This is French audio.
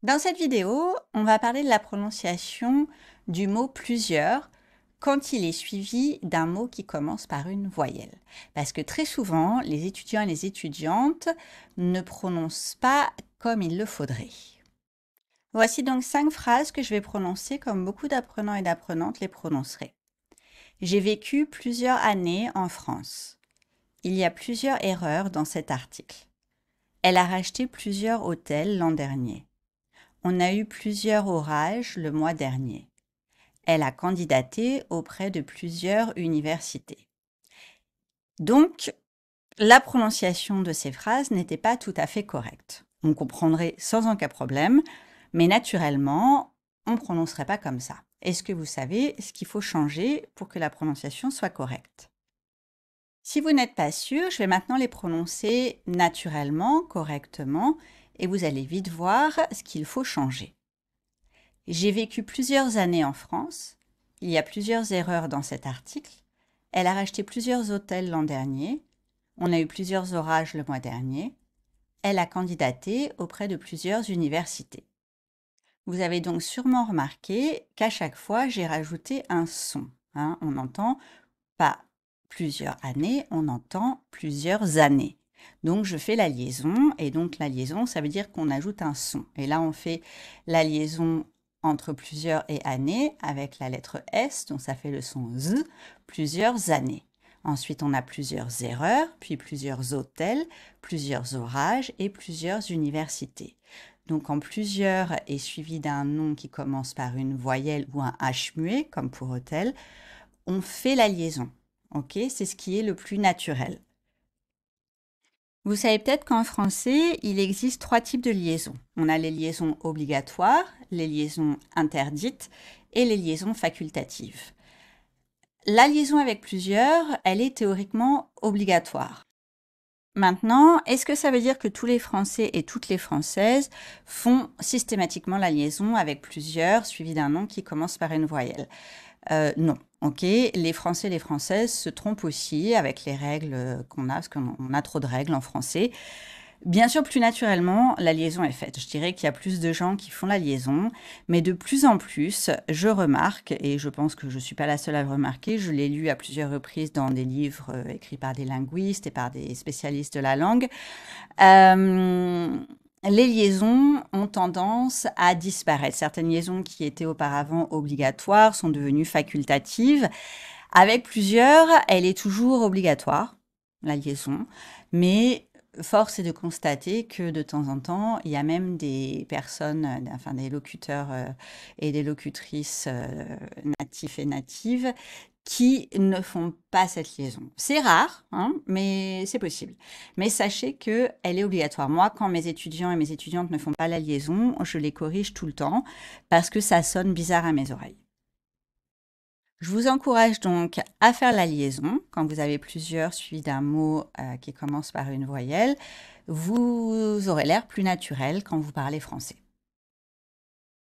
Dans cette vidéo, on va parler de la prononciation du mot plusieurs quand il est suivi d'un mot qui commence par une voyelle. Parce que très souvent, les étudiants et les étudiantes ne prononcent pas comme il le faudrait. Voici donc 5 phrases que je vais prononcer comme beaucoup d'apprenants et d'apprenantes les prononceraient. J'ai vécu plusieurs années en France. Il y a plusieurs erreurs dans cet article. Elle a racheté plusieurs hôtels l'an dernier. On a eu plusieurs orages le mois dernier. Elle a candidaté auprès de plusieurs universités. Donc, la prononciation de ces phrases n'était pas tout à fait correcte. On comprendrait sans aucun problème, mais naturellement, on ne prononcerait pas comme ça. Est-ce que vous savez ce qu'il faut changer pour que la prononciation soit correcte? Si vous n'êtes pas sûr, je vais maintenant les prononcer naturellement, correctement, et vous allez vite voir ce qu'il faut changer. J'ai vécu plusieurs années en France. Il y a plusieurs erreurs dans cet article. Elle a racheté plusieurs hôtels l'an dernier. On a eu plusieurs orages le mois dernier. Elle a candidaté auprès de plusieurs universités. Vous avez donc sûrement remarqué qu'à chaque fois, j'ai rajouté un son. On n'entend pas plusieurs années, on entend plusieurs années. Donc, je fais la liaison, et donc la liaison, ça veut dire qu'on ajoute un son. Et là, on fait la liaison entre plusieurs et années avec la lettre S, donc ça fait le son Z, plusieurs années. Ensuite, on a plusieurs erreurs, puis plusieurs hôtels, plusieurs orages et plusieurs universités. Donc, quand plusieurs est suivi d'un nom qui commence par une voyelle ou un H muet, comme pour hôtel, on fait la liaison. Ok, c'est ce qui est le plus naturel. Vous savez peut-être qu'en français, il existe 3 types de liaisons. On a les liaisons obligatoires, les liaisons interdites et les liaisons facultatives. La liaison avec plusieurs, elle est théoriquement obligatoire. Maintenant, est-ce que ça veut dire que tous les Français et toutes les Françaises font systématiquement la liaison avec plusieurs suivi d'un nom qui commence par une voyelle? Non. Ok, les Français et les Françaises se trompent aussi avec les règles qu'on a, parce qu'on a trop de règles en français. Bien sûr, plus naturellement, la liaison est faite. Je dirais qu'il y a plus de gens qui font la liaison, mais de plus en plus, je remarque, et je pense que je ne suis pas la seule à le remarquer, je l'ai lu à plusieurs reprises dans des livres écrits par des linguistes et par des spécialistes de la langue, les liaisons ont tendance à disparaître. Certaines liaisons qui étaient auparavant obligatoires sont devenues facultatives. Avec plusieurs, elle est toujours obligatoire, la liaison, mais force est de constater que de temps en temps, il y a même des personnes, enfin des locuteurs et des locutrices natifs et natives qui ne font pas cette liaison. C'est rare, mais c'est possible. Mais sachez qu'elle est obligatoire. Moi, quand mes étudiants et mes étudiantes ne font pas la liaison, je les corrige tout le temps parce que ça sonne bizarre à mes oreilles. Je vous encourage donc à faire la liaison quand vous avez plusieurs suivis d'un mot qui commence par une voyelle. Vous aurez l'air plus naturel quand vous parlez français.